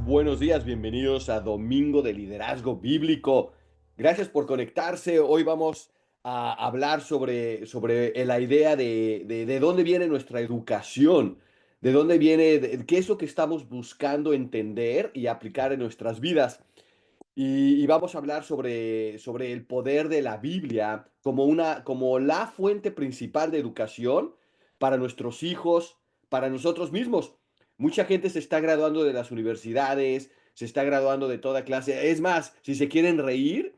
buenos días, bienvenidos a Domingo de Liderazgo Bíblico. Gracias por conectarse. Hoy vamos a hablar sobre la idea de dónde viene nuestra educación, de dónde viene, qué es lo que estamos buscando entender y aplicar en nuestras vidas. Y vamos a hablar sobre el poder de la Biblia como la fuente principal de educación para nuestros hijos, para nosotros mismos. Mucha gente se está graduando de las universidades, se está graduando de toda clase. Es más, si se quieren reír,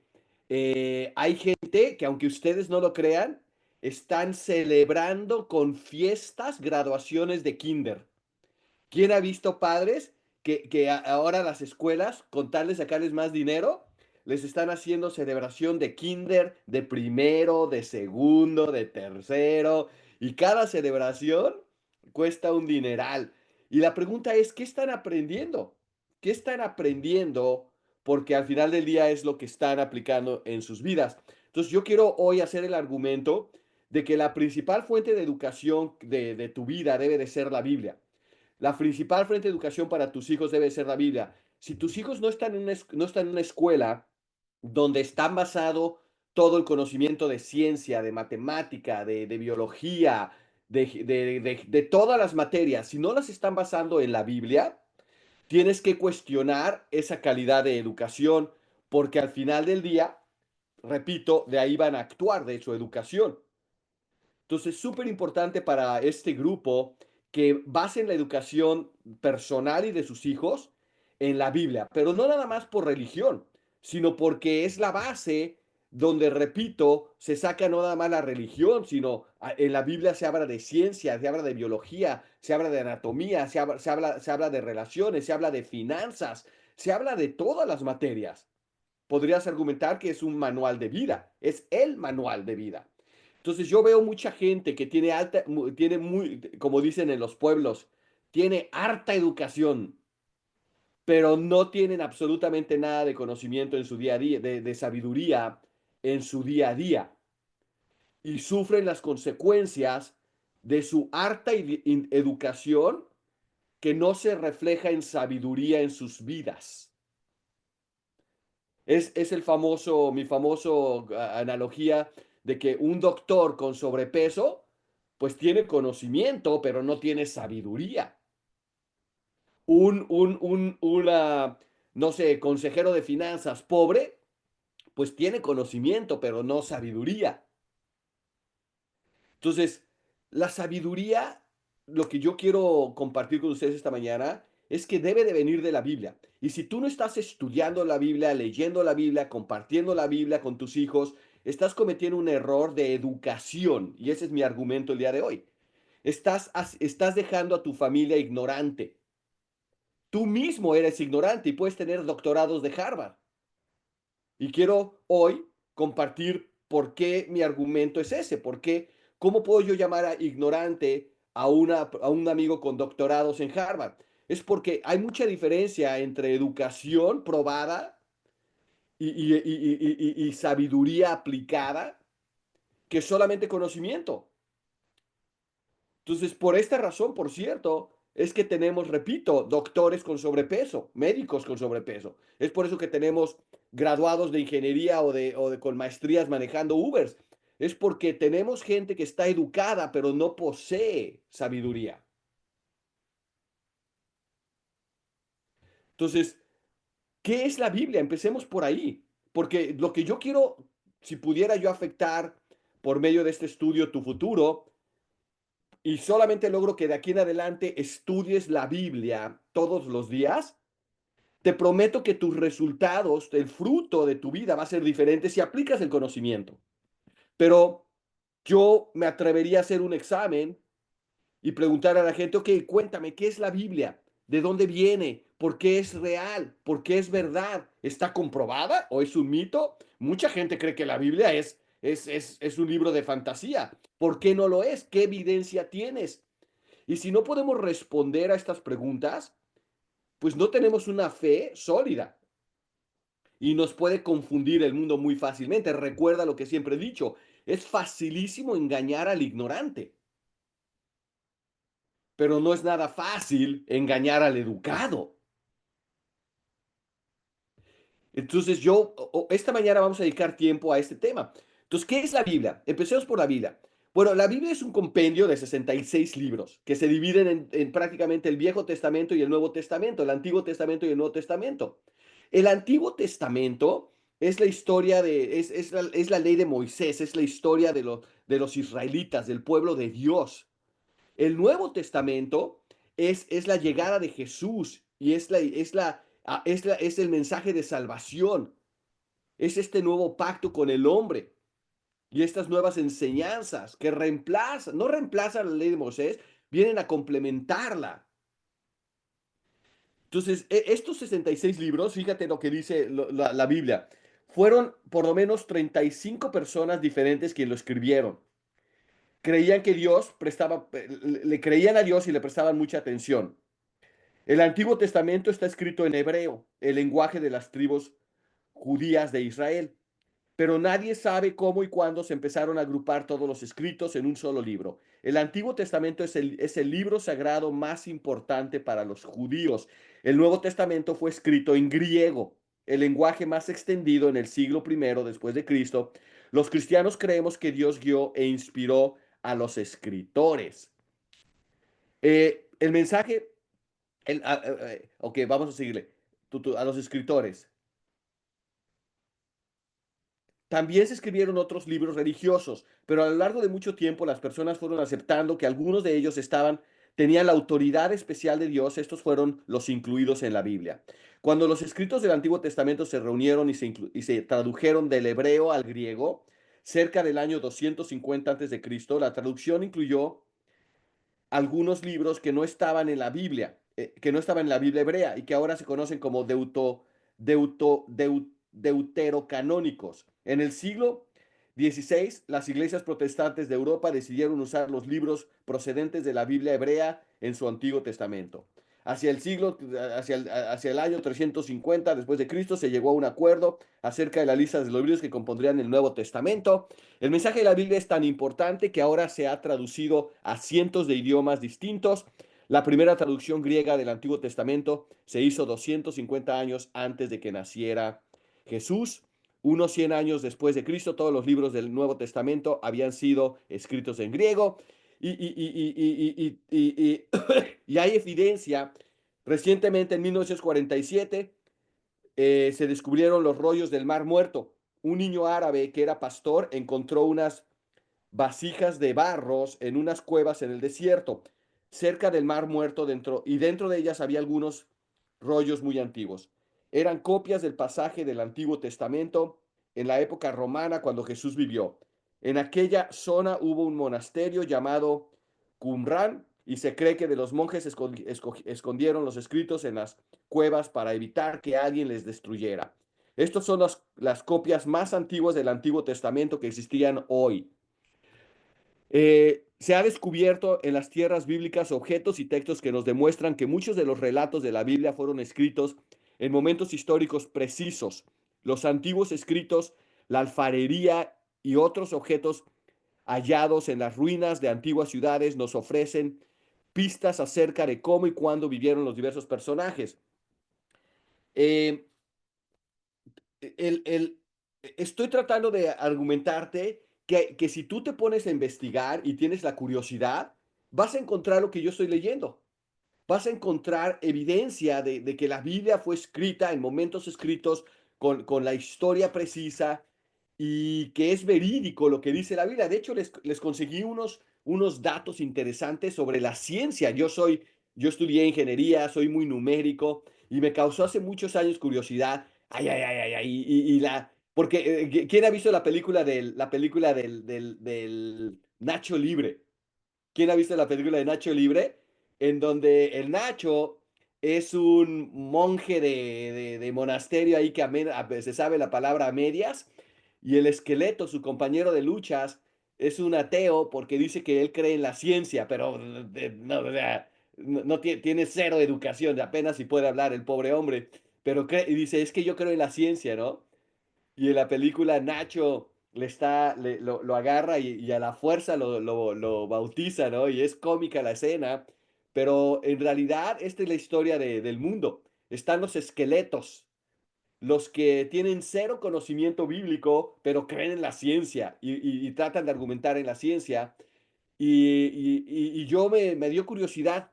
hay gente que, aunque ustedes no lo crean, están celebrando con fiestas graduaciones de kinder. ¿Quién ha visto padres que ahora las escuelas, con tal de sacarles más dinero, les están haciendo celebración de kinder, de primero, de segundo, de tercero, y cada celebración cuesta un dineral? Y la pregunta es, ¿qué están aprendiendo? ¿Qué están aprendiendo? Porque al final del día es lo que están aplicando en sus vidas. Entonces yo quiero hoy hacer el argumento de que la principal fuente de educación de tu vida debe de ser la Biblia. La principal fuente de educación para tus hijos debe ser la Biblia. Si tus hijos no están en una escuela donde están basado todo el conocimiento de ciencia, de matemática, de biología, de todas las materias, si no las están basando en la Biblia, tienes que cuestionar esa calidad de educación, porque al final del día, repito, de ahí van a actuar de su educación. Entonces, es súper importante para este grupo que basen la educación personal y de sus hijos en la Biblia, pero no nada más por religión, sino porque es la base donde, repito, se saca no nada más la religión, sino en la Biblia se habla de ciencia, se habla de biología, se habla de anatomía, se habla de relaciones, se habla de finanzas, se habla de todas las materias. Podrías argumentar que es un manual de vida, es el manual de vida. Entonces yo veo mucha gente que tiene tiene muy, como dicen en los pueblos, tiene harta educación, pero no tienen absolutamente nada de conocimiento en su día a día, de sabiduría en su día a día, y sufren las consecuencias de su harta educación que no se refleja en sabiduría en sus vidas. Es mi famoso analogía de que un doctor con sobrepeso, pues tiene conocimiento, pero no tiene sabiduría. No sé, consejero de finanzas pobre, pues tiene conocimiento, pero no sabiduría. Entonces, la sabiduría, lo que yo quiero compartir con ustedes esta mañana, es que debe de venir de la Biblia. Y si tú no estás estudiando la Biblia, leyendo la Biblia, compartiendo la Biblia con tus hijos, estás cometiendo un error de educación. Y ese es mi argumento el día de hoy. Estás dejando a tu familia ignorante. Tú mismo eres ignorante y puedes tener doctorados de Harvard. Y quiero hoy compartir por qué mi argumento es ese, por qué, cómo puedo yo llamar a ignorante a un amigo con doctorados en Harvard. Es porque hay mucha diferencia entre educación probada y sabiduría aplicada que solamente conocimiento. Entonces, por esta razón, por cierto, es que tenemos, repito, doctores con sobrepeso, médicos con sobrepeso. Es por eso que tenemos graduados de ingeniería con maestrías manejando Ubers. Es porque tenemos gente que está educada, pero no posee sabiduría. Entonces, ¿qué es la Biblia? Empecemos por ahí. Porque lo que yo quiero, si pudiera yo afectar por medio de este estudio tu futuro, y solamente logro que de aquí en adelante estudies la Biblia todos los días, te prometo que tus resultados, el fruto de tu vida va a ser diferente si aplicas el conocimiento. Pero yo me atrevería a hacer un examen y preguntar a la gente, ok, cuéntame, ¿qué es la Biblia? ¿De dónde viene? ¿Por qué es real? ¿Por qué es verdad? ¿Está comprobada o es un mito? Mucha gente cree que la Biblia es un libro de fantasía. ¿Por qué no lo es? ¿Qué evidencia tienes? Y si no podemos responder a estas preguntas, pues no tenemos una fe sólida y nos puede confundir el mundo muy fácilmente. Recuerda lo que siempre he dicho, es facilísimo engañar al ignorante, pero no es nada fácil engañar al educado. Entonces esta mañana vamos a dedicar tiempo a este tema. Entonces, ¿qué es la Biblia? Empecemos por la Biblia. Bueno, la Biblia es un compendio de 66 libros que se dividen en prácticamente el Viejo Testamento y el Nuevo Testamento, el Antiguo Testamento y el Nuevo Testamento. El Antiguo Testamento es la historia es la ley de Moisés, es la historia de los israelitas, del pueblo de Dios. El Nuevo Testamento es la llegada de Jesús y es el mensaje de salvación. Es este nuevo pacto con el hombre y estas nuevas enseñanzas que no reemplazan la ley de Moisés, vienen a complementarla. Entonces, estos 66 libros, fíjate lo que dice la Biblia, fueron por lo menos 35 personas diferentes quienes lo escribieron. Creían que Dios prestaba, le creían a Dios y le prestaban mucha atención. El Antiguo Testamento está escrito en hebreo, el lenguaje de las tribus judías de Israel, pero nadie sabe cómo y cuándo se empezaron a agrupar todos los escritos en un solo libro. El Antiguo Testamento es el libro sagrado más importante para los judíos. El Nuevo Testamento fue escrito en griego, el lenguaje más extendido en el siglo I después de Cristo. Los cristianos creemos que Dios guió e inspiró a los escritores. El mensaje ok, vamos a seguirle. A los escritores. También se escribieron otros libros religiosos, pero a lo largo de mucho tiempo las personas fueron aceptando que algunos de ellos tenían la autoridad especial de Dios. Estos fueron los incluidos en la Biblia. Cuando los escritos del Antiguo Testamento se reunieron y se tradujeron del hebreo al griego, cerca del año 250 a.C., la traducción incluyó algunos libros que no estaban en la Biblia, que no estaban en la Biblia hebrea y que ahora se conocen como deuterocanónicos. En el siglo XVI, las iglesias protestantes de Europa decidieron usar los libros procedentes de la Biblia hebrea en su Antiguo Testamento. Hacia el año 350 después de Cristo se llegó a un acuerdo acerca de la lista de los libros que compondrían el Nuevo Testamento. El mensaje de la Biblia es tan importante que ahora se ha traducido a cientos de idiomas distintos. La primera traducción griega del Antiguo Testamento se hizo 250 años antes de que naciera Jesús. Unos 100 años después de Cristo, todos los libros del Nuevo Testamento habían sido escritos en griego. Y hay evidencia. Recientemente, en 1947, se descubrieron los rollos del Mar Muerto. Un niño árabe que era pastor encontró unas vasijas de barros en unas cuevas en el desierto, cerca del Mar Muerto y dentro de ellas había algunos rollos muy antiguos. Eran copias del pasaje del Antiguo Testamento en la época romana cuando Jesús vivió. En aquella zona hubo un monasterio llamado Qumran y se cree que de los monjes escondieron los escritos en las cuevas para evitar que alguien les destruyera. Estas son las copias más antiguas del Antiguo Testamento que existían hoy. Se ha descubierto en las tierras bíblicas objetos y textos que nos demuestran que muchos de los relatos de la Biblia fueron escritos en momentos históricos precisos. Los antiguos escritos, la alfarería y otros objetos hallados en las ruinas de antiguas ciudades nos ofrecen pistas acerca de cómo y cuándo vivieron los diversos personajes. Eh, el, el, Estoy tratando de argumentarte que si tú te pones a investigar y tienes la curiosidad, vas a encontrar lo que yo estoy leyendo. Vas a encontrar evidencia de que la Biblia fue escrita en momentos escritos con la historia precisa y que es verídico lo que dice la Biblia. De hecho, les conseguí unos datos interesantes sobre la ciencia. Yo estudié ingeniería, soy muy numérico y me causó hace muchos años curiosidad. Ay, ay, ay, ay, ay, porque ¿quién ha visto la película del Nacho Libre? ¿Quién ha visto la película de Nacho Libre? En donde el Nacho es un monje de monasterio ahí que se sabe la palabra a medias, y el esqueleto, su compañero de luchas, es un ateo porque dice que él cree en la ciencia, pero no, o sea, no tiene cero educación, apenas si puede hablar el pobre hombre, pero y dice, es que yo creo en la ciencia, ¿no? Y en la película Nacho lo agarra y a la fuerza lo bautiza, ¿no? Y es cómica la escena, pero en realidad esta es la historia del mundo. Están los esqueletos. los que tienen cero conocimiento bíblico, pero creen en la ciencia y tratan de argumentar en la ciencia. Y yo me dio curiosidad,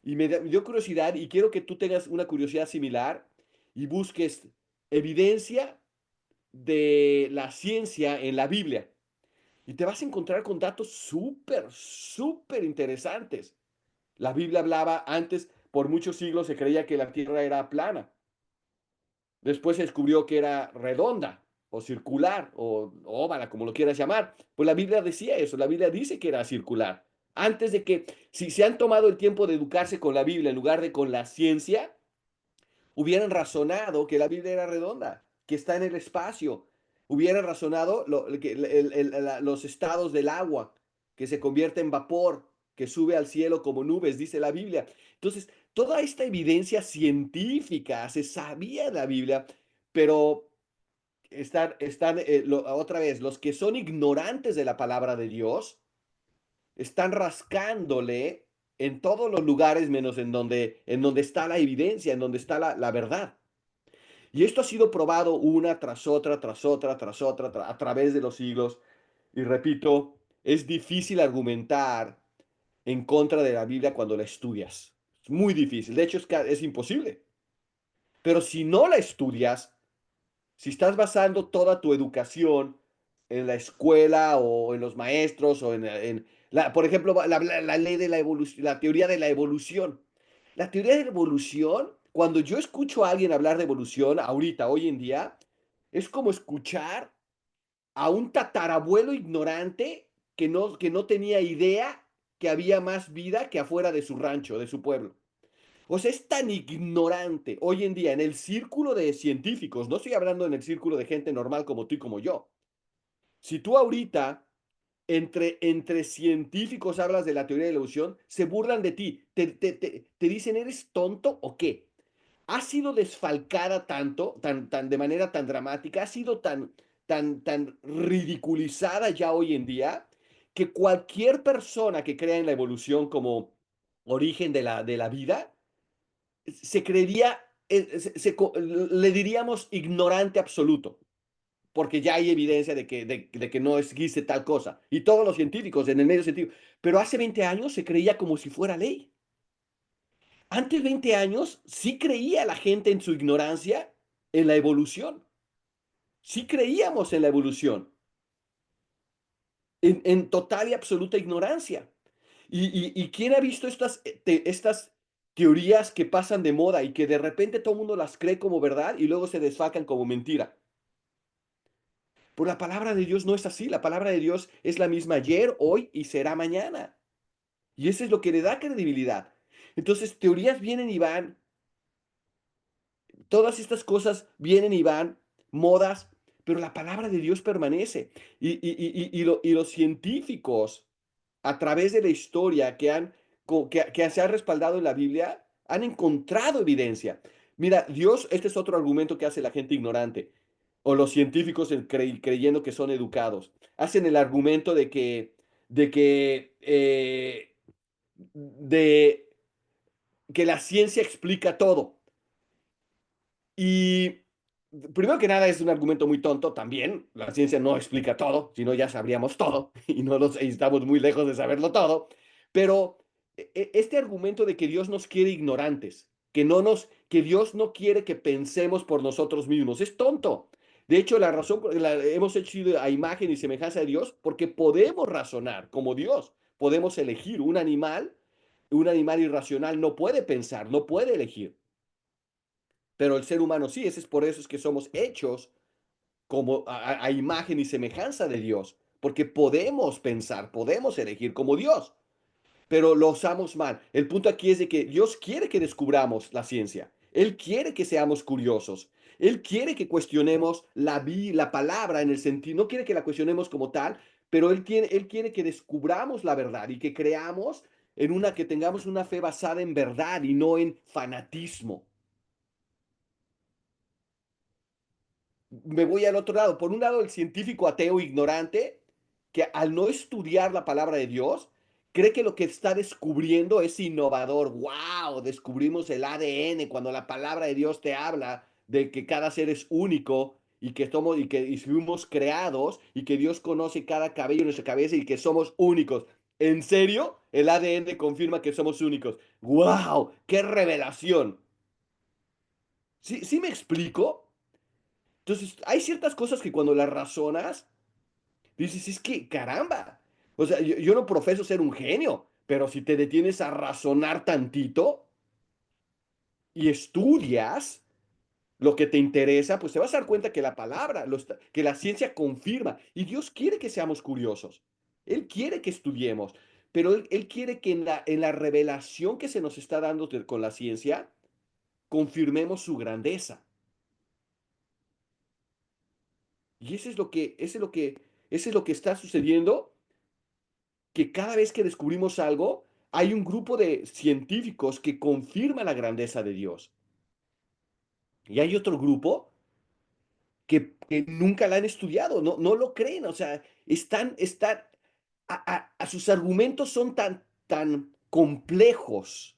me dio curiosidad y quiero que tú tengas una curiosidad similar y busques evidencia de la ciencia en la Biblia. Y te vas a encontrar con datos súper, súper interesantes. La Biblia hablaba antes, por muchos siglos se creía que la tierra era plana. Después se descubrió que era redonda o circular o óvala, como lo quieras llamar. Pues la Biblia decía eso, la Biblia dice que era circular. Antes de que, si se han tomado el tiempo de educarse con la Biblia en lugar de con la ciencia, hubieran razonado que la Biblia era redonda, que está en el espacio. Hubieran razonado los estados del agua, que se convierte en vapor, que sube al cielo como nubes, dice la Biblia. Entonces, toda esta evidencia científica se sabía en la Biblia, pero otra vez, los que son ignorantes de la palabra de Dios, están rascándole en todos los lugares menos en donde está la evidencia, en donde está la verdad. Y esto ha sido probado una tras otra, tras otra, tras otra, a través de los siglos. Y repito, es difícil argumentar en contra de la Biblia cuando la estudias. Es muy difícil. De hecho, es imposible. Pero si no la estudias, si estás basando toda tu educación en la escuela o en los maestros o por ejemplo, la ley de la evolución, la teoría de la evolución. La teoría de la evolución, cuando yo escucho a alguien hablar de evolución ahorita, hoy en día, es como escuchar a un tatarabuelo ignorante que no tenía idea que había más vida que afuera de su rancho, de su pueblo. O sea, es tan ignorante hoy en día en el círculo de científicos, no estoy hablando en el círculo de gente normal como tú y como yo. Si tú ahorita entre científicos hablas de la teoría de la evolución, se burlan de ti, te dicen, ¿eres tonto o qué? Ha sido desfalcada tanto, de manera tan dramática, ha sido tan ridiculizada ya hoy en día, que cualquier persona que crea en la evolución como origen de la vida, se creería, le diríamos ignorante absoluto, porque ya hay evidencia de que no existe tal cosa. Y todos los científicos en el medio científico. Pero hace 20 años se creía como si fuera ley. Antes 20 años sí creía la gente en su ignorancia en la evolución. Sí creíamos en la evolución, en total y absoluta ignorancia. ¿Y quién ha visto estas teorías que pasan de moda y que de repente todo el mundo las cree como verdad y luego se desfacan como mentira? Pues la palabra de Dios no es así. La palabra de Dios es la misma ayer, hoy y será mañana. Y eso es lo que le da credibilidad. Entonces, teorías vienen y van, todas estas cosas vienen y van, modas, pero la palabra de Dios permanece. Y los científicos, a través de la historia que se ha respaldado en la Biblia, han encontrado evidencia. Mira, Dios, este es otro argumento que hace la gente ignorante, o los científicos creyendo que son educados. Hacen el argumento de que, de que la ciencia explica todo. Y primero que nada es un argumento muy tonto también. La ciencia no explica todo, si no ya sabríamos todo y estamos muy lejos de saberlo todo. Pero este argumento de que Dios nos quiere ignorantes, que Dios no quiere que pensemos por nosotros mismos, es tonto. De hecho, la razón por la hemos hecho a imagen y semejanza de Dios, porque podemos razonar como Dios, podemos elegir. Un animal irracional no puede pensar, no puede elegir. Pero el ser humano sí, ese es por eso es que somos hechos como a imagen y semejanza de Dios, porque podemos pensar, podemos elegir como Dios, pero lo usamos mal. El punto aquí es de que Dios quiere que descubramos la ciencia. Él quiere que seamos curiosos. Él quiere que cuestionemos la palabra en el sentido, no quiere que la cuestionemos como tal, pero él quiere que descubramos la verdad y que creamos que tengamos una fe basada en verdad y no en fanatismo. Me voy al otro lado. Por un lado, el científico ateo ignorante, que al no estudiar la palabra de Dios, cree que lo que está descubriendo es innovador. ¡Wow! Descubrimos el ADN cuando la palabra de Dios te habla de que cada ser es único y que somos y fuimos creados y que Dios conoce cada cabello en nuestra cabeza y que somos únicos. ¿En serio? El ADN confirma que somos únicos. ¡Wow! ¡Qué revelación! ¿Sí, sí me explico? Entonces, hay ciertas cosas que cuando las razonas, dices, es que caramba. O sea, yo no profeso ser un genio, pero si te detienes a razonar tantito y estudias lo que te interesa, pues te vas a dar cuenta que la palabra, que la ciencia confirma. Y Dios quiere que seamos curiosos. Él quiere que estudiemos, pero Él quiere que en la revelación que se nos está dando con la ciencia, confirmemos su grandeza. Y eso es lo que está sucediendo, que cada vez que descubrimos algo, hay un grupo de científicos que confirma la grandeza de Dios. Y hay otro grupo que nunca la han estudiado, no, no lo creen, o sea, sus argumentos son tan complejos,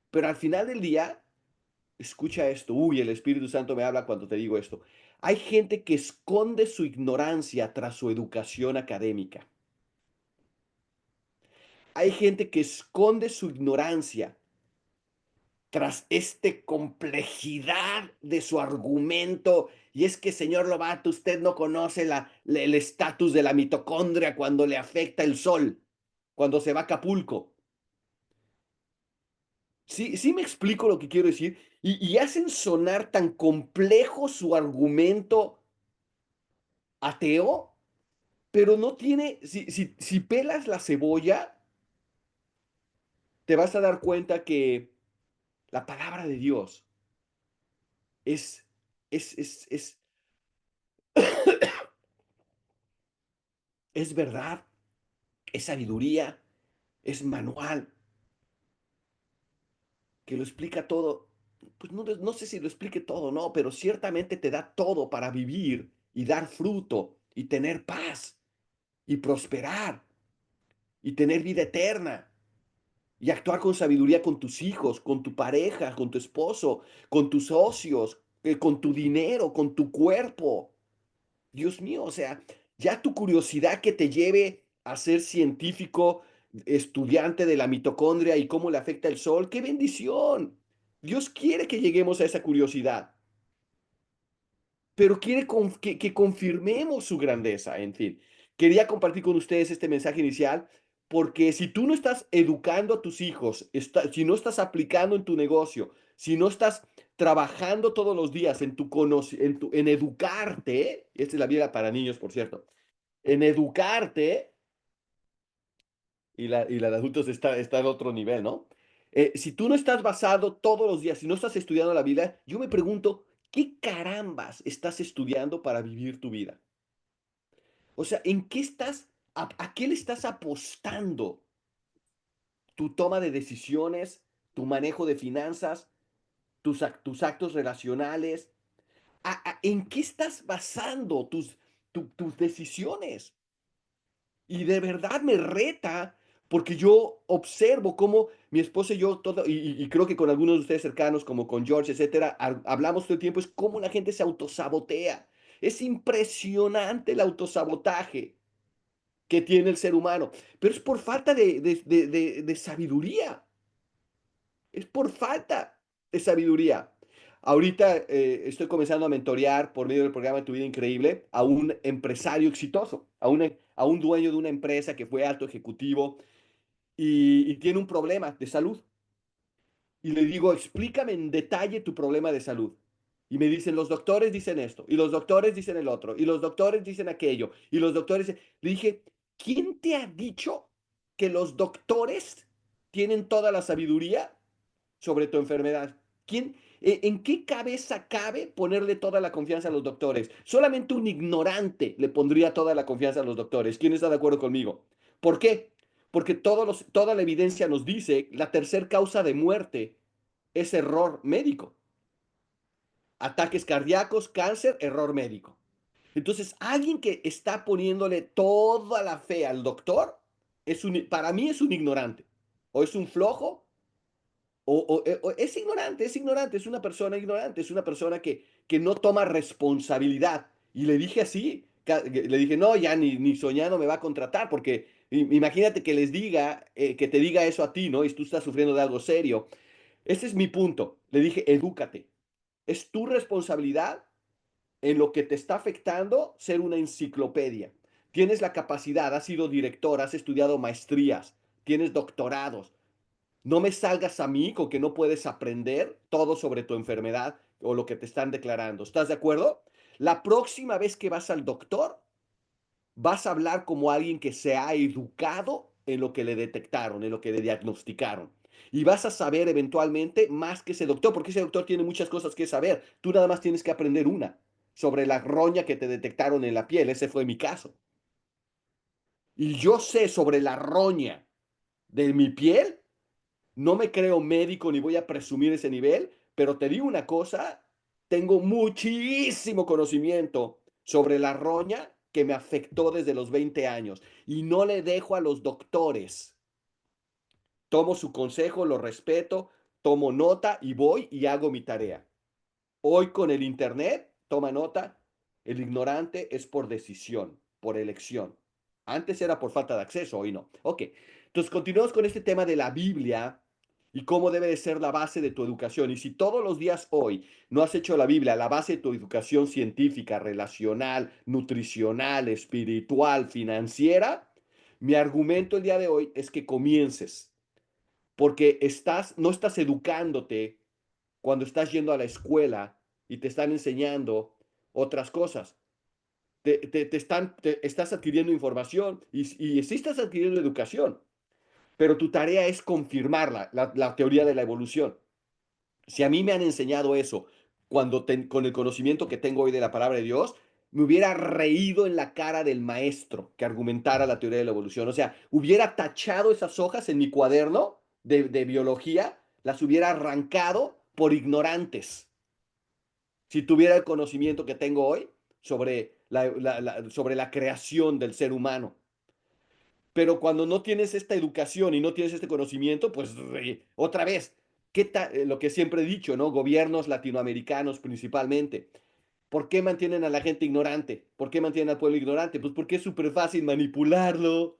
pero al final del día, escucha esto, uy, el Espíritu Santo me habla cuando te digo esto. Hay gente que esconde su ignorancia tras su educación académica. Hay gente que esconde su ignorancia tras complejidad de su argumento. Y es que, señor Lobato, usted no conoce el estatus de la mitocondria cuando le afecta el sol, cuando se va a Acapulco. Sí, sí me explico lo que quiero decir. Y hacen sonar tan complejo su argumento ateo, pero no tiene, si pelas la cebolla, te vas a dar cuenta que la palabra de Dios es, es es verdad, es sabiduría, es manual, que lo explica todo. Pues no, no sé si lo explique todo, no, pero ciertamente te da todo para vivir y dar fruto y tener paz y prosperar y tener vida eterna y actuar con sabiduría con tus hijos, con tu pareja, con tu esposo, con tus socios, con tu dinero, con tu cuerpo. Dios mío, o sea, ya tu curiosidad que te lleve a ser científico, estudiante de la mitocondria y cómo le afecta el sol, qué bendición. Dios quiere que lleguemos a esa curiosidad, pero quiere que confirmemos su grandeza. En fin, quería compartir con ustedes este mensaje inicial porque si tú no estás educando a tus hijos, si no estás aplicando en tu negocio, si no estás trabajando todos los días en educarte, esta es la vida para niños, por cierto, en educarte, y la de adultos está en otro nivel, ¿no? Si tú no estás basado todos los días, si no estás estudiando la Biblia, yo me pregunto, ¿qué carambas estás estudiando para vivir tu vida? O sea, ¿en qué a qué le estás apostando? Tu toma de decisiones, tu manejo de finanzas, tus actos relacionales. ¿En qué estás basando tus decisiones? Y de verdad me reta, porque yo observo cómo mi esposa y yo, y creo que con algunos de ustedes cercanos, como con George, etcétera, hablamos todo el tiempo, es cómo la gente se autosabotea. Es impresionante el autosabotaje que tiene el ser humano, pero es por falta de sabiduría, es por falta de sabiduría. Ahorita estoy comenzando a mentorear por medio del programa Tu Vida Increíble a un empresario exitoso, a un dueño de una empresa que fue alto ejecutivo y tiene un problema de salud. Y le digo, explícame en detalle tu problema de salud. Y me dicen, los doctores dicen esto, y los doctores dicen el otro, y los doctores dicen aquello, y los doctores... Le dije, ¿quién te ha dicho que los doctores tienen toda la sabiduría sobre tu enfermedad? ¿En qué cabeza cabe ponerle toda la confianza a los doctores? Solamente un ignorante le pondría toda la confianza a los doctores. ¿Quién está de acuerdo conmigo? ¿Por qué? Porque toda la evidencia nos dice la tercer causa de muerte es error médico. Ataques cardíacos, cáncer, error médico. Entonces, alguien que está poniéndole toda la fe al doctor, para mí es un ignorante. O es un flojo es ignorante, es una persona ignorante, es una persona que no toma responsabilidad. Y le dije así, le dije, no, ya ni soñando me va a contratar, porque imagínate que les diga, que te diga eso a ti, ¿no? Y tú estás sufriendo de algo serio. Ese es mi punto. Le dije, edúcate. Es tu responsabilidad en lo que te está afectando ser una enciclopedia. Tienes la capacidad, has sido director, has estudiado maestrías, tienes doctorados. No me salgas a mí con que no puedes aprender todo sobre tu enfermedad o lo que te están declarando. ¿Estás de acuerdo? La próxima vez que vas al doctor, vas a hablar como alguien que se ha educado en lo que le detectaron, en lo que le diagnosticaron. Y vas a saber eventualmente más que ese doctor, porque ese doctor tiene muchas cosas que saber. Tú nada más tienes que aprender una sobre la roña que te detectaron en la piel. Ese fue mi caso. Y yo sé sobre la roña de mi piel. No me creo médico ni voy a presumir ese nivel, pero te digo una cosa, tengo muchísimo conocimiento sobre la roña que me afectó desde los 20 años y no le dejo a los doctores. Tomo su consejo, lo respeto, tomo nota y voy y hago mi tarea. Hoy con el Internet, toma nota, el ignorante es por decisión, por elección. Antes era por falta de acceso, hoy no. Ok, entonces continuamos con este tema de la Biblia y cómo debe de ser la base de tu educación. Y si todos los días hoy no has hecho la Biblia la base de tu educación científica, relacional, nutricional, espiritual, financiera, mi argumento el día de hoy es que comiences, porque no estás educándote cuando estás yendo a la escuela y te están enseñando otras cosas. Estás adquiriendo información y sí estás adquiriendo educación, pero tu tarea es confirmarla, la teoría de la evolución. Si a mí me han enseñado eso con el conocimiento que tengo hoy de la palabra de Dios, me hubiera reído en la cara del maestro que argumentara la teoría de la evolución. O sea, hubiera tachado esas hojas en mi cuaderno de biología, las hubiera arrancado por ignorantes si tuviera el conocimiento que tengo hoy sobre sobre la creación del ser humano. Pero cuando no tienes esta educación y no tienes este conocimiento, pues otra vez, lo que siempre he dicho, ¿no? Gobiernos latinoamericanos principalmente. ¿Por qué mantienen a la gente ignorante? ¿Por qué mantienen al pueblo ignorante? Pues porque es súper fácil manipularlo.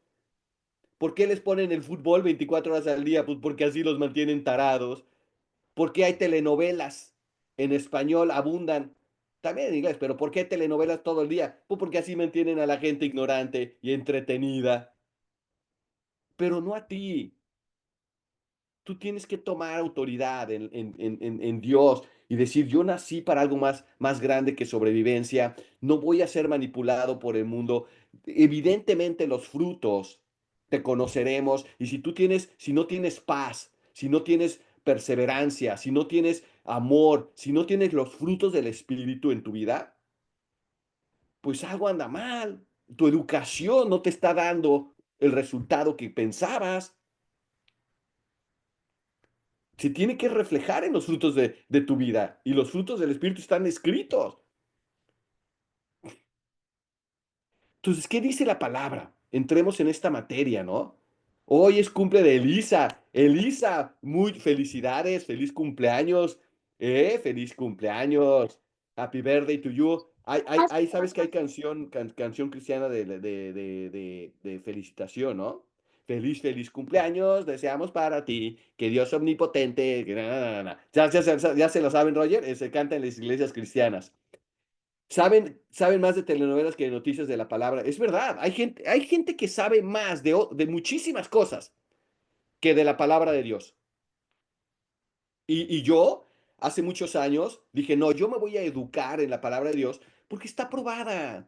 ¿Por qué les ponen el fútbol 24 horas al día? Pues porque así los mantienen tarados. ¿Por qué hay telenovelas en español abundan? También en inglés, pero ¿por qué telenovelas todo el día? Pues porque así mantienen a la gente ignorante y entretenida. Pero no a ti. Tú tienes que tomar autoridad en Dios y decir, yo nací para algo más grande que sobrevivencia, no voy a ser manipulado por el mundo. Evidentemente los frutos te conoceremos y si no tienes paz, si no tienes perseverancia, si no tienes amor, si no tienes los frutos del Espíritu en tu vida, pues algo anda mal. Tu educación no te está dando el resultado que pensabas. Se tiene que reflejar en los frutos de tu vida y los frutos del Espíritu están escritos. Entonces, ¿qué dice la palabra? Entremos en esta materia, ¿no? Hoy es cumple de Elisa. Elisa, muy felicidades, feliz cumpleaños, feliz cumpleaños. Happy birthday to you. Sabes que hay canción cristiana de felicitación, ¿no? Feliz cumpleaños, deseamos para ti, que Dios omnipotente, que ya se lo saben, Roger. Se canta en las iglesias cristianas. Saben más de telenovelas que de noticias de la palabra. Es verdad, hay gente que sabe más de muchísimas cosas que de la palabra de Dios. Y yo, hace muchos años, dije, no, yo me voy a educar en la palabra de Dios porque está probada,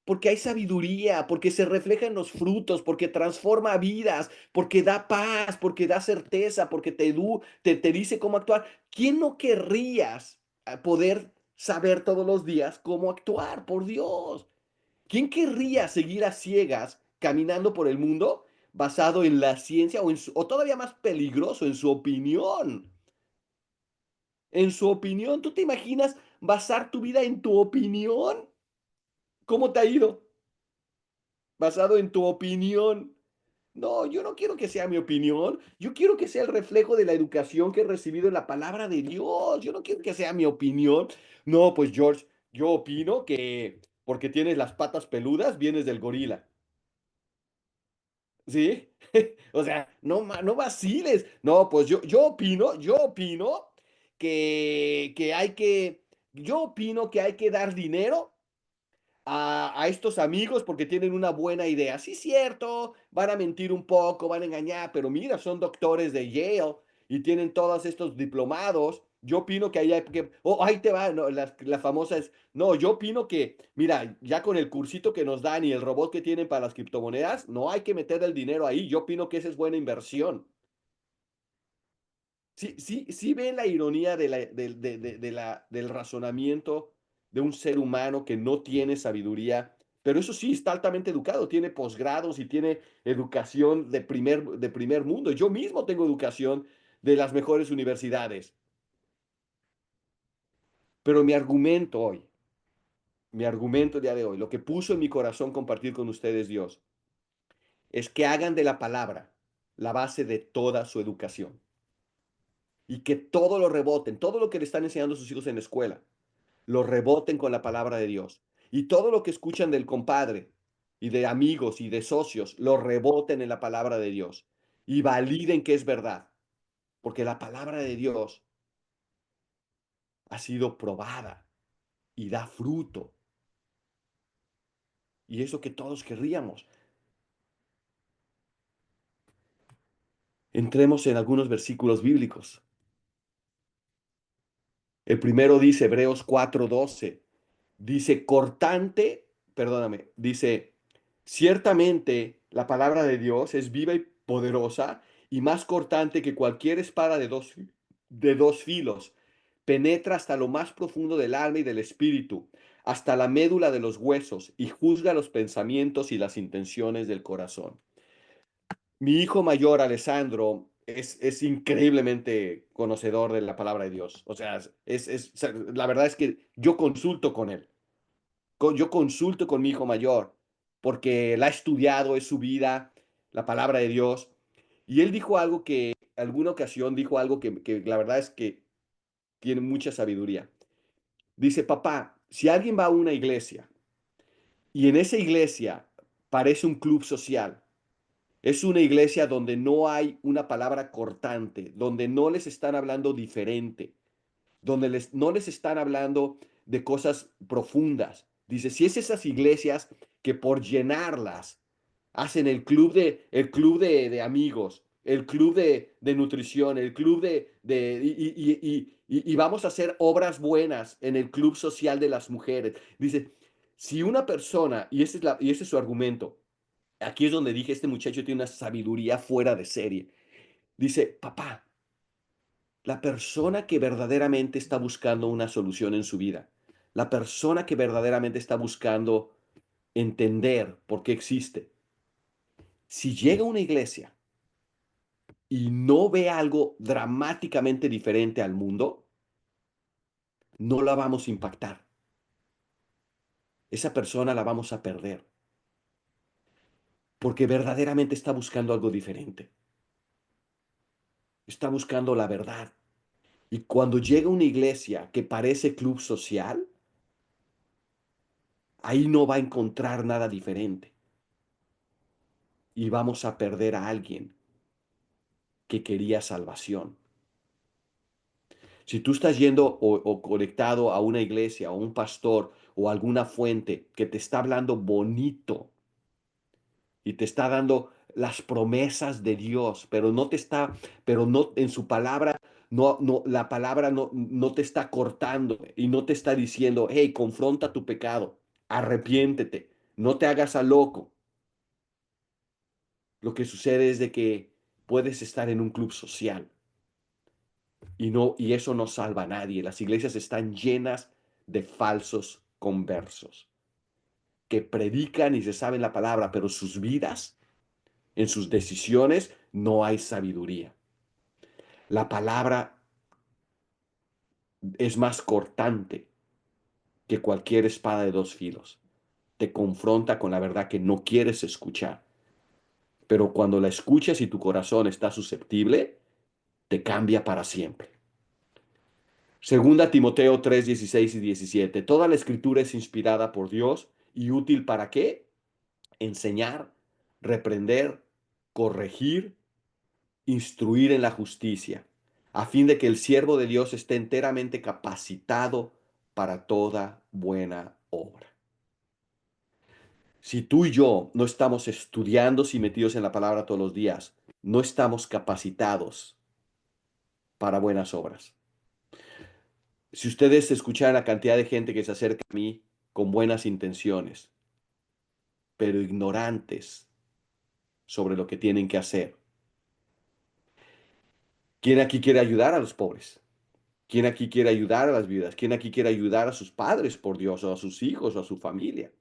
porque hay sabiduría, porque se refleja en los frutos, porque transforma vidas, porque da paz, porque da certeza, porque te dice cómo actuar. ¿Quién no querrías poder saber todos los días cómo actuar, por Dios? ¿Quién querría seguir a ciegas caminando por el mundo basado en la ciencia o todavía más peligroso, en su opinión? En su opinión, ¿tú te imaginas basar tu vida en tu opinión? ¿Cómo te ha ido? Basado en tu opinión. No, yo no quiero que sea mi opinión, yo quiero que sea el reflejo de la educación que he recibido en la palabra de Dios. Yo no quiero que sea mi opinión. No, pues George, yo opino que porque tienes las patas peludas, vienes del gorila. ¿Sí? O sea, no, no vaciles. No, pues yo opino que hay que, yo opino que hay que dar dinero a estos amigos porque tienen una buena idea. Sí, cierto, van a mentir un poco, van a engañar, pero mira, son doctores de Yale y tienen todos estos diplomados. Yo opino que ahí hay que, oh, ahí te va, no, la famosa es, no, yo opino que, mira, ya con el cursito que nos dan y el robot que tienen para las criptomonedas, no hay que meter el dinero ahí. Yo opino que esa es buena inversión. Sí, sí, sí ven la ironía del razonamiento de un ser humano que no tiene sabiduría, pero eso sí, está altamente educado, tiene posgrados y tiene educación de primer mundo. Yo mismo tengo educación de las mejores universidades, pero mi argumento el día de hoy, lo que puso en mi corazón compartir con ustedes Dios, es que hagan de la palabra la base de toda su educación y que todo lo reboten, todo lo que le están enseñando a sus hijos en la escuela lo reboten con la palabra de Dios. Y todo lo que escuchan del compadre y de amigos y de socios, lo reboten en la palabra de Dios y validen que es verdad, porque la palabra de Dios ha sido probada y da fruto. Y eso que todos querríamos. Entremos en algunos versículos bíblicos. El primero dice, Hebreos 4:12, dice, dice, ciertamente la palabra de Dios es viva y poderosa y más cortante que cualquier espada de dos filos. Penetra hasta lo más profundo del alma y del espíritu, hasta la médula de los huesos y juzga los pensamientos y las intenciones del corazón. Mi hijo mayor, Alessandro, es increíblemente conocedor de la palabra de Dios. O sea, o sea, la verdad es que yo consulto con él. Yo consulto con mi hijo mayor porque la ha estudiado, es su vida, la palabra de Dios. Y él dijo algo que, alguna ocasión dijo algo que la verdad es que tiene mucha sabiduría. Dice, papá, si alguien va a una iglesia y en esa iglesia parece un club social, es una iglesia donde no hay una palabra cortante, donde no les están hablando diferente, donde no les están hablando de cosas profundas. Dice, si es esas iglesias que por llenarlas hacen el club de amigos, el club de nutrición, el club y vamos a hacer obras buenas en el club social de las mujeres. Dice, si una persona, y ese es su argumento, aquí es donde dije, este muchacho tiene una sabiduría fuera de serie. Dice, papá, la persona que verdaderamente está buscando una solución en su vida, la persona que verdaderamente está buscando entender por qué existe, si llega a una iglesia y no ve algo dramáticamente diferente al mundo, no la vamos a impactar. Esa persona la vamos a perder porque verdaderamente está buscando algo diferente. Está buscando la verdad. Y cuando llega a una iglesia que parece club social, ahí no va a encontrar nada diferente. Y vamos a perder a alguien que quería salvación. Si tú estás yendo o conectado a una iglesia o un pastor o alguna fuente que te está hablando bonito y te está dando las promesas de Dios, pero no en su palabra, no, no, la palabra no te está cortando y no te está diciendo, hey, confronta tu pecado, arrepiéntete, no te hagas a loco. Lo que sucede es de que puedes estar en un club social y eso no salva a nadie. Las iglesias están llenas de falsos conversos que predican y se saben la palabra, pero sus vidas, en sus decisiones, no hay sabiduría. La palabra es más cortante que cualquier espada de dos filos. Te confronta con la verdad que no quieres escuchar, pero cuando la escuchas y tu corazón está susceptible, te cambia para siempre. Segunda Timoteo 3, 16 y 17. Toda la escritura es inspirada por Dios y útil ¿para qué? Enseñar, reprender, corregir, instruir en la justicia, a fin de que el siervo de Dios esté enteramente capacitado para toda buena obra. Si tú y yo no estamos estudiando y metidos en la palabra todos los días, no estamos capacitados para buenas obras. Si ustedes escucharan la cantidad de gente que se acerca a mí con buenas intenciones, pero ignorantes sobre lo que tienen que hacer, ¿quién aquí quiere ayudar a los pobres? ¿Quién aquí quiere ayudar a las viudas? ¿Quién aquí quiere ayudar a sus padres, por Dios, o a sus hijos, o a su familia?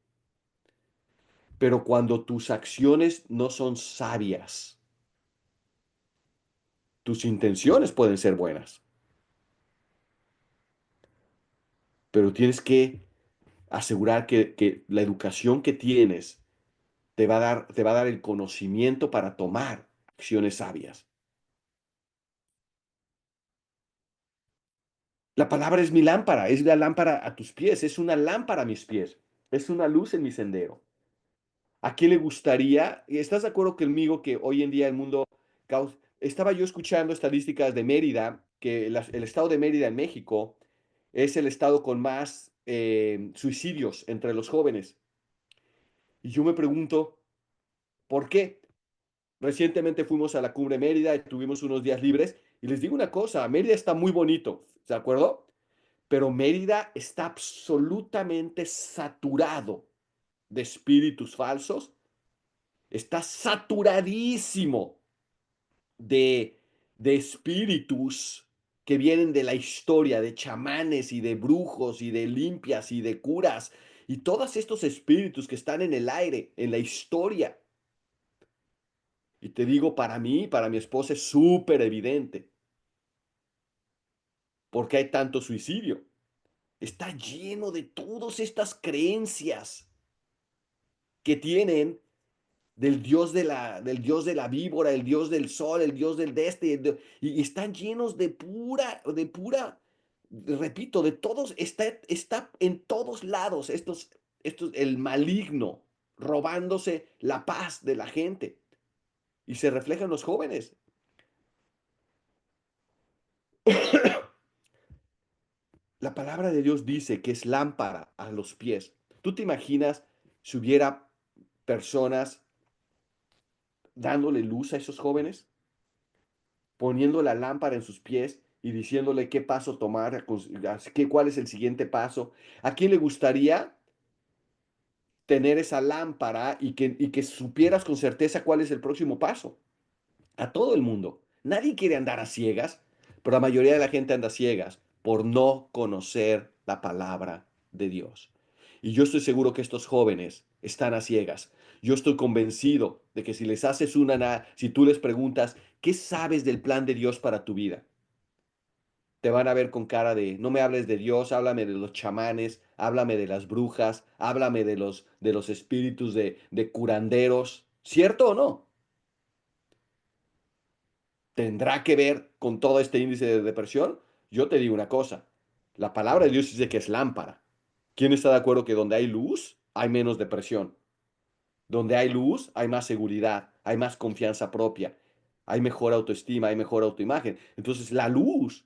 Pero cuando tus acciones no son sabias, tus intenciones pueden ser buenas, pero tienes que asegurar que la educación que tienes te va a dar el conocimiento para tomar acciones sabias. La palabra es mi lámpara, es la lámpara a tus pies, es una lámpara a mis pies, es una luz en mi sendero. ¿A quién le gustaría? ¿Y estás de acuerdo conmigo que hoy en día el mundo Estaba yo escuchando estadísticas de Mérida, que el estado de Mérida en México es el estado con más suicidios entre los jóvenes. Y yo me pregunto, ¿por qué? Recientemente fuimos a la Cumbre Mérida y tuvimos unos días libres. Y les digo una cosa, Mérida está muy bonito, ¿de acuerdo? Pero Mérida está absolutamente saturado de espíritus falsos, está saturadísimo de, de espíritus que vienen de la historia, de chamanes y de brujos y de limpias y de curas, y todos estos espíritus que están en el aire, en la historia. Y te digo, para mí, para mi esposa es súper evidente, porque hay tanto suicidio. Está lleno de todas estas creencias que tienen del dios de la víbora, el dios del sol, el dios del de este, y están llenos repito, de todos, está en todos lados el maligno robándose la paz de la gente y se refleja en los jóvenes. La palabra de Dios dice que es lámpara a los pies. ¿Tú te imaginas si hubiera personas dándole luz a esos jóvenes? Poniendo la lámpara en sus pies y diciéndole qué paso tomar, cuál es el siguiente paso. ¿A quién le gustaría tener esa lámpara y que supieras con certeza cuál es el próximo paso? A todo el mundo. Nadie quiere andar a ciegas, pero la mayoría de la gente anda a ciegas por no conocer la palabra de Dios. Y yo estoy seguro que estos jóvenes están a ciegas. Yo estoy convencido de que si les haces si tú les preguntas, ¿qué sabes del plan de Dios para tu vida? Te van a ver con cara de, no me hables de Dios, háblame de los chamanes, háblame de las brujas, háblame de los espíritus de curanderos. ¿Cierto o no? ¿Tendrá que ver con todo este índice de depresión? Yo te digo una cosa, la palabra de Dios dice que es lámpara. ¿Quién está de acuerdo que donde hay luz hay menos depresión? Donde hay luz hay más seguridad, hay más confianza propia, hay mejor autoestima, hay mejor autoimagen. Entonces la luz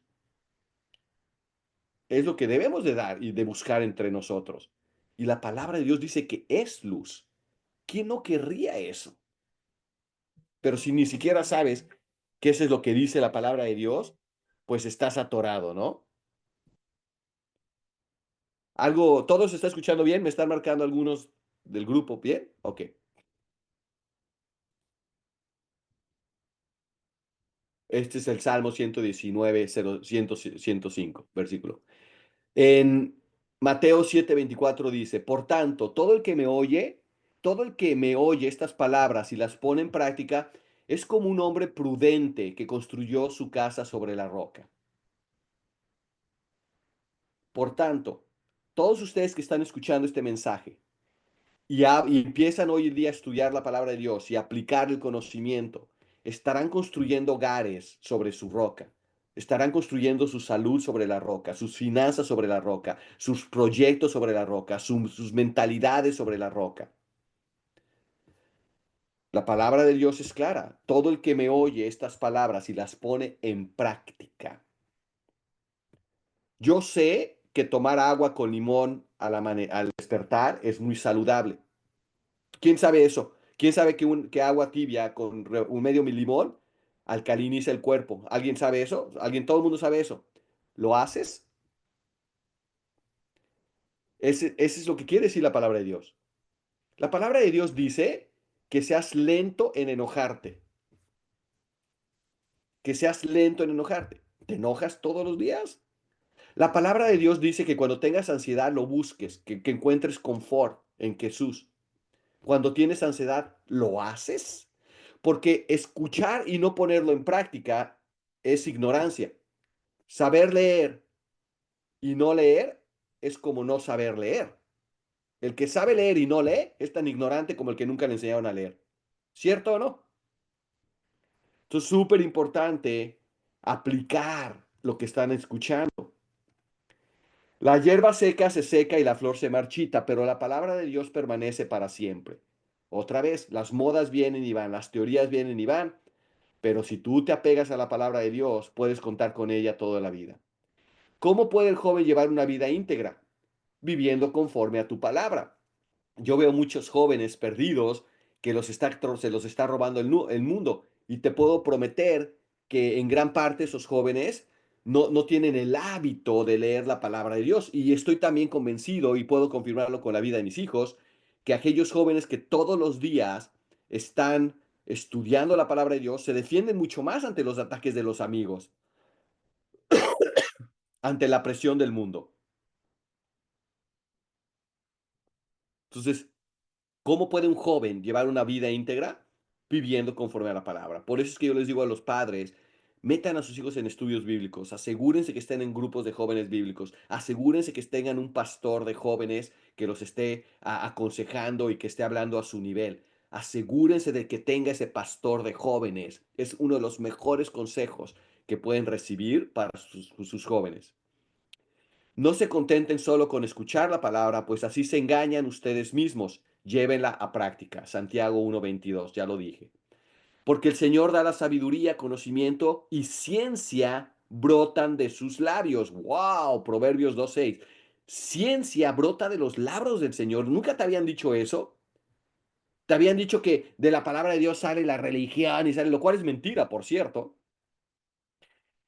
es lo que debemos de dar y de buscar entre nosotros. Y la palabra de Dios dice que es luz. ¿Quién no querría eso? Pero si ni siquiera sabes que eso es lo que dice la palabra de Dios, pues estás atorado, ¿no? Algo, ¿todo se está escuchando bien? ¿Me están marcando algunos del grupo bien? Ok. Este es el Salmo 119, 105, versículo. En Mateo 7:24 dice, por tanto, todo el que me oye estas palabras y las pone en práctica, es como un hombre prudente que construyó su casa sobre la roca. Por tanto, todos ustedes que están escuchando este mensaje, y empiezan hoy en día a estudiar la palabra de Dios y a aplicar el conocimiento, estarán construyendo hogares sobre su roca. Estarán construyendo su salud sobre la roca, sus finanzas sobre la roca, sus proyectos sobre la roca, sus mentalidades sobre la roca. La palabra de Dios es clara. Todo el que me oye estas palabras y las pone en práctica. Yo sé que tomar agua con limón al despertar es muy saludable. ¿Quién sabe eso? ¿Quién sabe que agua tibia con un medio limón alcaliniza el cuerpo? ¿Alguien sabe eso? ¿Alguien? Todo el mundo sabe eso. ¿Lo haces? Ese es lo que quiere decir la palabra de Dios. La palabra de Dios dice que seas lento en enojarte, que seas lento en enojarte. ¿Te enojas todos los días? La palabra de Dios dice que cuando tengas ansiedad lo busques, que encuentres confort en Jesús. Cuando tienes ansiedad, ¿lo haces? Porque escuchar y no ponerlo en práctica es ignorancia. Saber leer y no leer es como no saber leer. El que sabe leer y no lee es tan ignorante como el que nunca le enseñaron a leer. ¿Cierto o no? Entonces es súper importante aplicar lo que están escuchando. La hierba seca se seca y la flor se marchita, pero la palabra de Dios permanece para siempre. Otra vez, las modas vienen y van, las teorías vienen y van, pero si tú te apegas a la palabra de Dios, puedes contar con ella toda la vida. ¿Cómo puede el joven llevar una vida íntegra? Viviendo conforme a tu palabra. Yo veo muchos jóvenes perdidos que se los está robando el mundo. Y te puedo prometer que en gran parte esos jóvenes no tienen el hábito de leer la palabra de Dios. Y estoy también convencido, y puedo confirmarlo con la vida de mis hijos, que aquellos jóvenes que todos los días están estudiando la palabra de Dios se defienden mucho más ante los ataques de los amigos, ante la presión del mundo. Entonces, ¿cómo puede un joven llevar una vida íntegra? Viviendo conforme a la palabra. Por eso es que yo les digo a los padres, metan a sus hijos en estudios bíblicos, asegúrense que estén en grupos de jóvenes bíblicos, asegúrense que tengan un pastor de jóvenes que los esté aconsejando y que esté hablando a su nivel. Asegúrense de que tenga ese pastor de jóvenes. Es uno de los mejores consejos que pueden recibir para sus jóvenes. No se contenten solo con escuchar la palabra, pues así se engañan ustedes mismos. Llévenla a práctica. Santiago 1:22, ya lo dije. Porque el Señor da la sabiduría, conocimiento y ciencia brotan de sus labios. ¡Wow! Proverbios 2:6. Ciencia brota de los labios del Señor. ¿Nunca te habían dicho eso? Te habían dicho que de la palabra de Dios sale la religión y sale, lo cual es mentira, por cierto.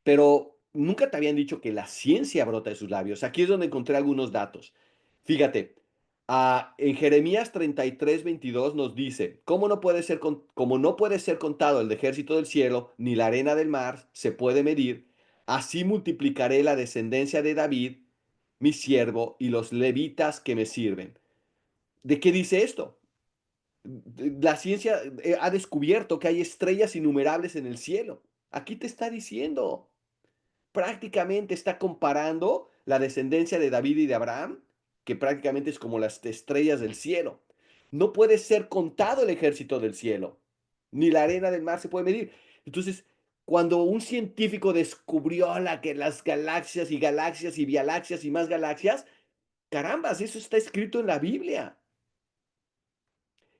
Pero nunca te habían dicho que la ciencia brota de sus labios. Aquí es donde encontré algunos datos. Fíjate, en Jeremías 33:22 nos dice, como no puede ser contado el ejército del cielo, ni la arena del mar se puede medir, así multiplicaré la descendencia de David, mi siervo, y los levitas que me sirven. ¿De qué dice esto? La ciencia ha descubierto que hay estrellas innumerables en el cielo. Aquí te está diciendo prácticamente está comparando la descendencia de David y de Abraham, que prácticamente es como las estrellas del cielo. No puede ser contado el ejército del cielo, ni la arena del mar se puede medir. Entonces, cuando un científico descubrió que las galaxias y galaxias y galaxias y más galaxias, carambas, eso está escrito en la Biblia.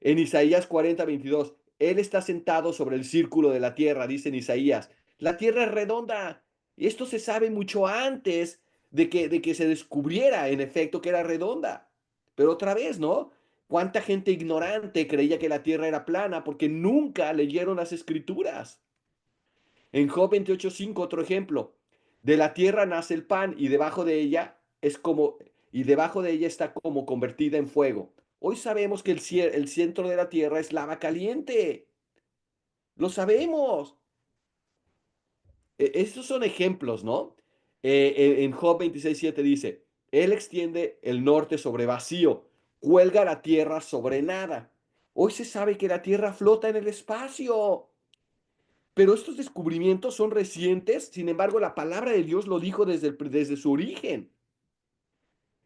En Isaías 40:22, Él está sentado sobre el círculo de la tierra, dice en Isaías. La tierra es redonda. Y esto se sabe mucho antes de que se descubriera, en efecto, que era redonda. Pero otra vez, ¿no? ¿Cuánta gente ignorante creía que la tierra era plana porque nunca leyeron las escrituras? En Job 28:5, otro ejemplo. De la tierra nace el pan y debajo de ella está como convertida en fuego. Hoy sabemos que el centro de la tierra es lava caliente. Lo sabemos. Estos son ejemplos, ¿no? En Job 26:7 dice, Él extiende el norte sobre vacío, cuelga la tierra sobre nada. Hoy se sabe que la tierra flota en el espacio. Pero estos descubrimientos son recientes, sin embargo, la palabra de Dios lo dijo desde su origen.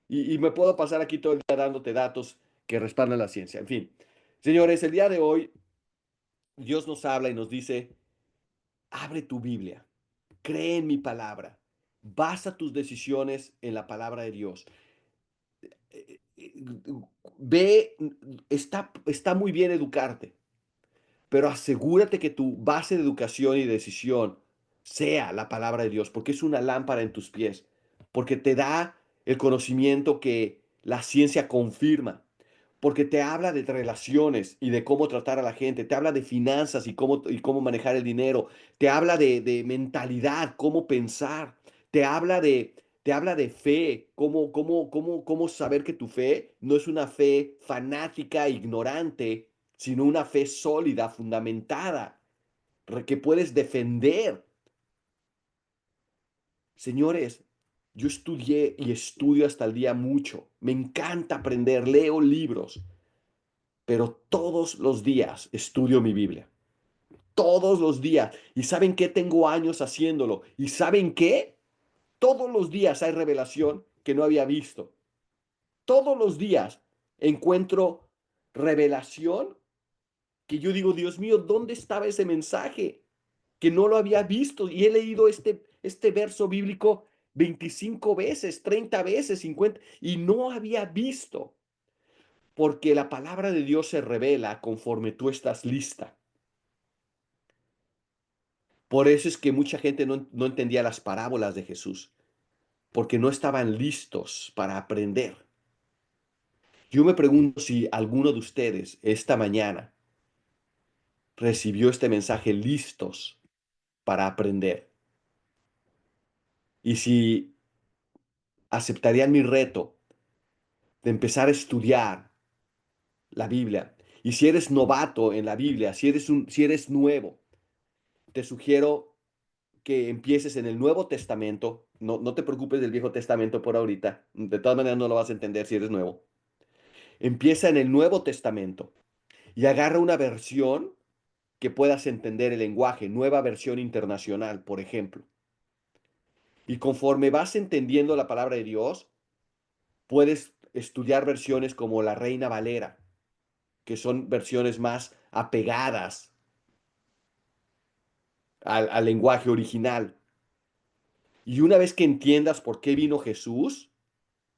Y me puedo pasar aquí todo el día dándote datos que respaldan la ciencia. En fin, señores, el día de hoy Dios nos habla y nos dice, abre tu Biblia, cree en mi palabra, basa tus decisiones en la palabra de Dios. Eh, eh, Ve, está muy bien educarte, pero asegúrate que tu base de educación y decisión sea la palabra de Dios, porque es una lámpara en tus pies, porque te da el conocimiento que la ciencia confirma, porque te habla de relaciones y de cómo tratar a la gente, te habla de finanzas y cómo manejar el dinero, te habla de mentalidad, cómo pensar, te habla de fe, cómo saber que tu fe no es una fe fanática, ignorante, sino una fe sólida, fundamentada, que puedes defender. Señores, yo estudié y estudio hasta el día mucho. Me encanta aprender, leo libros, pero todos los días estudio mi Biblia. Todos los días. ¿Y saben qué? Tengo años haciéndolo. ¿Y saben qué? Todos los días hay revelación que no había visto. Todos los días encuentro revelación que yo digo, Dios mío, ¿dónde estaba ese mensaje? Que no lo había visto y he leído este verso bíblico 25 veces, 30 veces, 50 y no había visto, porque la palabra de Dios se revela conforme tú estás lista. Por eso es que mucha gente no entendía las parábolas de Jesús, porque no estaban listos para aprender. Yo me pregunto si alguno de ustedes esta mañana recibió este mensaje listos para aprender y si aceptarían mi reto de empezar a estudiar la Biblia. Y si eres novato en la Biblia, si eres nuevo, te sugiero que empieces en el Nuevo Testamento. No te preocupes del Viejo Testamento por ahorita. De todas maneras no lo vas a entender si eres nuevo. Empieza en el Nuevo Testamento y agarra una versión que puedas entender el lenguaje, nueva versión internacional, por ejemplo. Y conforme vas entendiendo la palabra de Dios, puedes estudiar versiones como la Reina Valera, que son versiones más apegadas al lenguaje original. Y una vez que entiendas por qué vino Jesús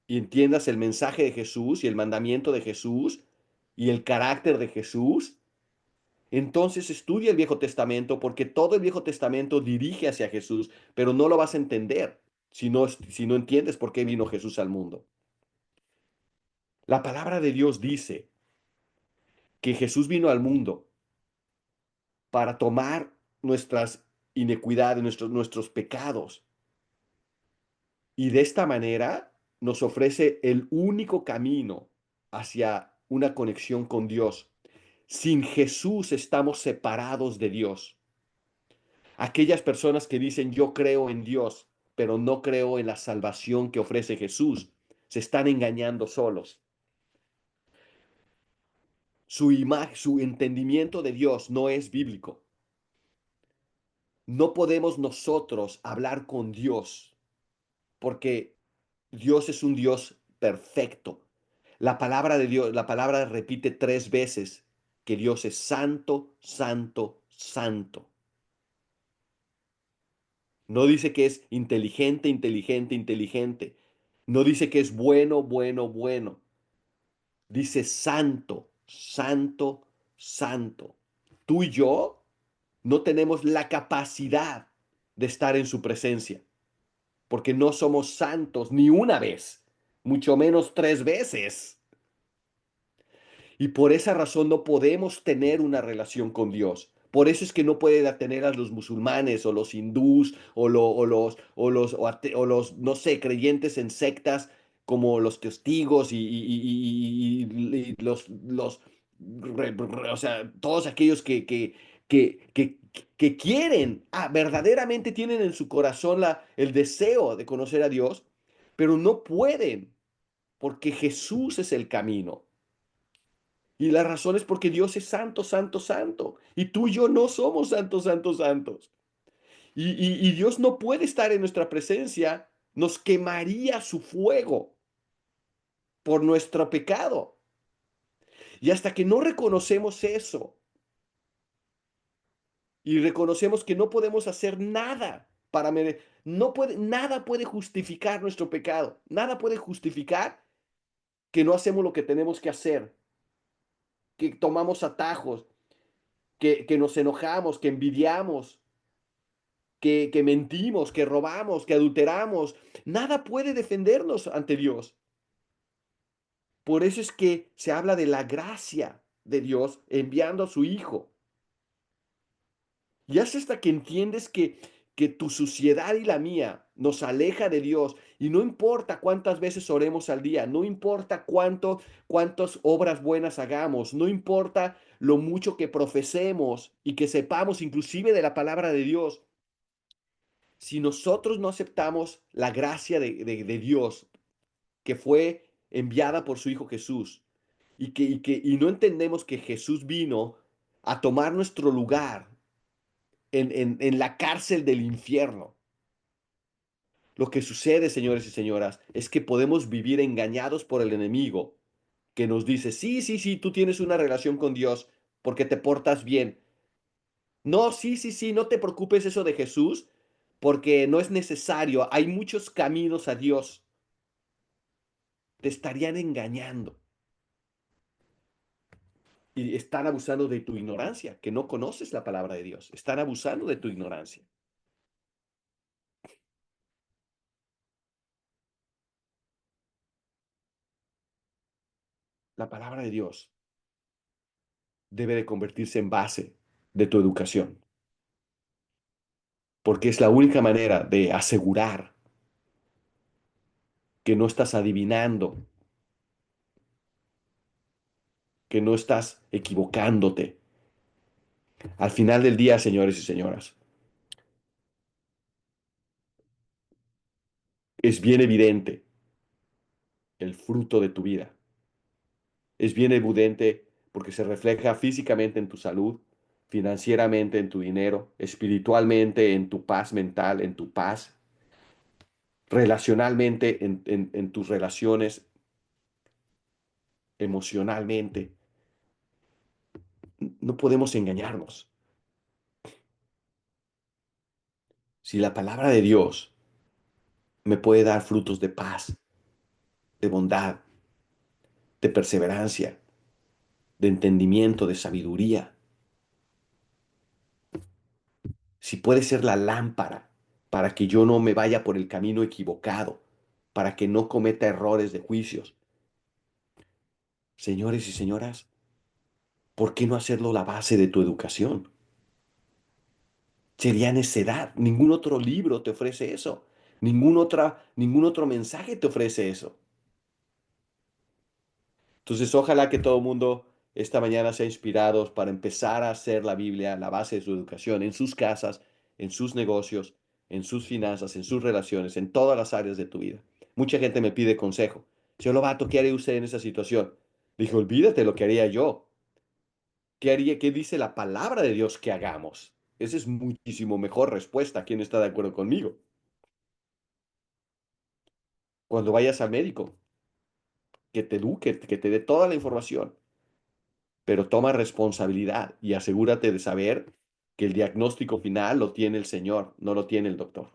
y entiendas el mensaje de Jesús y el mandamiento de Jesús y el carácter de Jesús, entonces estudia el Viejo Testamento porque todo el Viejo Testamento dirige hacia Jesús, pero no lo vas a entender si no entiendes por qué vino Jesús al mundo. La palabra de Dios dice que Jesús vino al mundo para tomar nuestras inequidades, nuestros pecados. Y de esta manera nos ofrece el único camino hacia una conexión con Dios. Sin Jesús estamos separados de Dios. Aquellas personas que dicen yo creo en Dios, pero no creo en la salvación que ofrece Jesús, se están engañando solos. Su entendimiento de Dios no es bíblico. No podemos nosotros hablar con Dios porque Dios es un Dios perfecto. La palabra de Dios, la palabra repite 3 veces que Dios es santo, santo, santo. No dice que es inteligente, inteligente, inteligente. No dice que es bueno, bueno, bueno. Dice santo, santo, santo. Tú y yo no tenemos la capacidad de estar en su presencia, porque no somos santos ni una vez, mucho menos 3 veces. Y por esa razón no podemos tener una relación con Dios. Por eso es que no puede tener a los musulmanes o los hindús o los, no sé, creyentes en sectas como los testigos y o sea, todos aquellos que quieren, verdaderamente tienen en su corazón el deseo de conocer a Dios, pero no pueden porque Jesús es el camino. Y la razón es porque Dios es santo, santo, santo. Y tú y yo no somos santos, santos, santos. Y Dios no puede estar en nuestra presencia. Nos quemaría su fuego por nuestro pecado. Y hasta que no reconocemos eso y reconocemos que no podemos hacer nada para no puede, nada puede justificar nuestro pecado, nada puede justificar que no hacemos lo que tenemos que hacer, que tomamos atajos, que nos enojamos, que envidiamos, que mentimos, que robamos, que adulteramos. Nada puede defendernos ante Dios. Por eso es que se habla de la gracia de Dios enviando a su Hijo. Y es hasta que entiendes que tu suciedad y la mía nos aleja de Dios. Y no importa cuántas veces oremos al día, no importa cuántas obras buenas hagamos, no importa lo mucho que profesemos y que sepamos inclusive de la palabra de Dios. Si nosotros no aceptamos la gracia de Dios que fue enviada por su Hijo Jesús y no entendemos que Jesús vino a tomar nuestro lugar en la cárcel del infierno. Lo que sucede, señores y señoras, es que podemos vivir engañados por el enemigo que nos dice, sí, sí, sí, tú tienes una relación con Dios porque te portas bien. No, sí, sí, sí, no te preocupes eso de Jesús porque no es necesario. Hay muchos caminos a Dios. Te estarían engañando y están abusando de tu ignorancia, que no conoces la palabra de Dios. Están abusando de tu ignorancia. La palabra de Dios debe de convertirse en base de tu educación, porque es la única manera de asegurar que no estás adivinando, que no estás equivocándote. Al final del día, señores y señoras, es bien evidente el fruto de tu vida. Es bien evidente porque se refleja físicamente en tu salud, financieramente en tu dinero, espiritualmente en tu paz mental, en tu paz, relacionalmente en tus relaciones, emocionalmente. No podemos engañarnos. Si la palabra de Dios me puede dar frutos de paz, de bondad, de perseverancia, de entendimiento, de sabiduría, si puede ser la lámpara para que yo no me vaya por el camino equivocado, para que no cometa errores de juicios. Señores y señoras, ¿por qué no hacerlo la base de tu educación? Sería necedad. Ningún otro libro te ofrece eso. Ningún otro mensaje te ofrece eso. Entonces, ojalá que todo el mundo esta mañana sea inspirado para empezar a hacer la Biblia la base de su educación en sus casas, en sus negocios, en sus finanzas, en sus relaciones, en todas las áreas de tu vida. Mucha gente me pide consejo. Señor Lobato, ¿qué haría usted en esa situación? Dije, olvídate lo que haría yo. ¿Qué haría? ¿Qué dice la palabra de Dios que hagamos? Esa es muchísimo mejor respuesta. ¿Quién está de acuerdo conmigo? Cuando vayas al médico, que te eduque, que te dé toda la información, pero toma responsabilidad y asegúrate de saber que el diagnóstico final lo tiene el Señor, no lo tiene el doctor.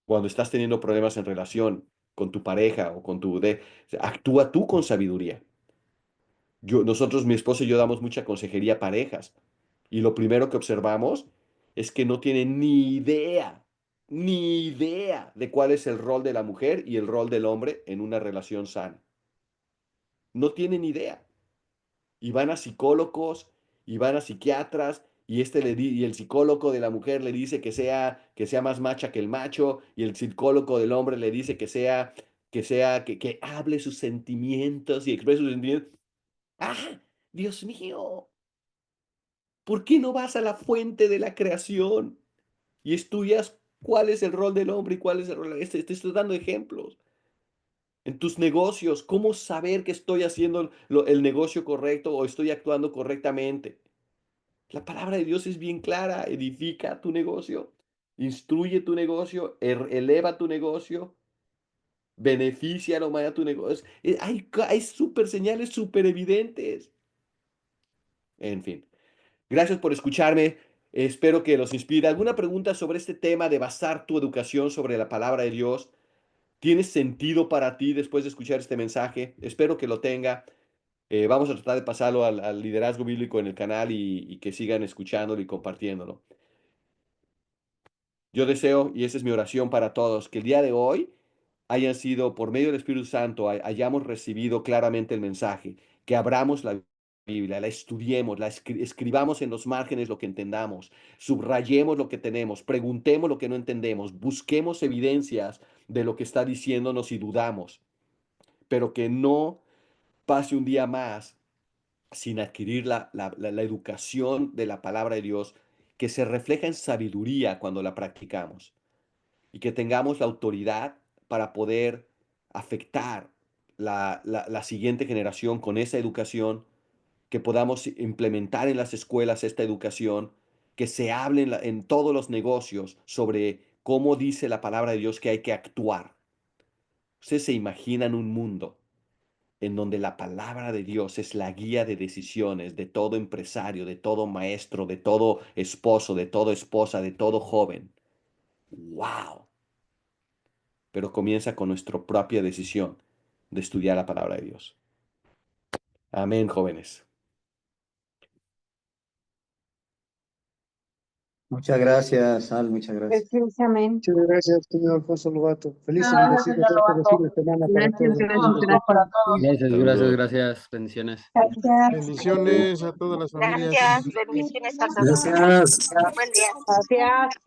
Cuando estás teniendo problemas en relación con tu pareja o actúa tú con sabiduría. Nosotros, mi esposo y yo damos mucha consejería a parejas y lo primero que observamos es que no tienen ni idea de cuál es el rol de la mujer y el rol del hombre en una relación sana. No tienen idea. Y van a psicólogos y van a psiquiatras y y el psicólogo de la mujer le dice que sea más macha que el macho y el psicólogo del hombre le dice que hable sus sentimientos y exprese sus sentimientos. ¡Ah! Dios mío, ¿por qué no vas a la fuente de la creación y estudias cuál es el rol del hombre y cuál es el rol? Te estoy dando ejemplos. En tus negocios, ¿cómo saber que estoy haciendo el negocio correcto o estoy actuando correctamente? La palabra de Dios es bien clara, edifica tu negocio, instruye tu negocio, eleva tu negocio beneficia a la humanidad tu negocio. Hay súper señales súper evidentes. En fin, gracias por escucharme. Espero que los inspire. ¿Alguna pregunta sobre este tema de basar tu educación sobre la palabra de Dios? ¿Tiene sentido para ti después de escuchar este mensaje? Espero que lo tenga. Vamos a tratar de pasarlo al liderazgo bíblico en el canal y que sigan escuchándolo y compartiéndolo. Yo deseo, y esa es mi oración para todos, que el día de hoy hayan sido, por medio del Espíritu Santo, hayamos recibido claramente el mensaje, que abramos la Biblia, la estudiemos, escribamos en los márgenes lo que entendamos, subrayemos lo que tenemos, preguntemos lo que no entendemos, busquemos evidencias de lo que está diciéndonos y dudamos, pero que no pase un día más sin adquirir la educación de la palabra de Dios que se refleja en sabiduría cuando la practicamos y que tengamos la autoridad para poder afectar la siguiente generación con esa educación, que podamos implementar en las escuelas esta educación, que se hable en todos los negocios sobre cómo dice la palabra de Dios que hay que actuar. Ustedes se imaginan un mundo en donde la palabra de Dios es la guía de decisiones de todo empresario, de todo maestro, de todo esposo, de toda esposa, de todo joven. ¡Wow! Pero comienza con nuestra propia decisión de estudiar la palabra de Dios. Amén, jóvenes. Muchas gracias, Al, muchas gracias. Precisamente. Muchas gracias, señor Alfonso Lobato. Feliz y Gracias, bendecido señor resto Lobato. de semana para Gracias, todos. gracias, gracias. Gracias, Saludos. gracias. Bendiciones. Gracias. Bendiciones a todas las familias. Gracias, bendiciones a todos. Gracias. Buen día. Gracias.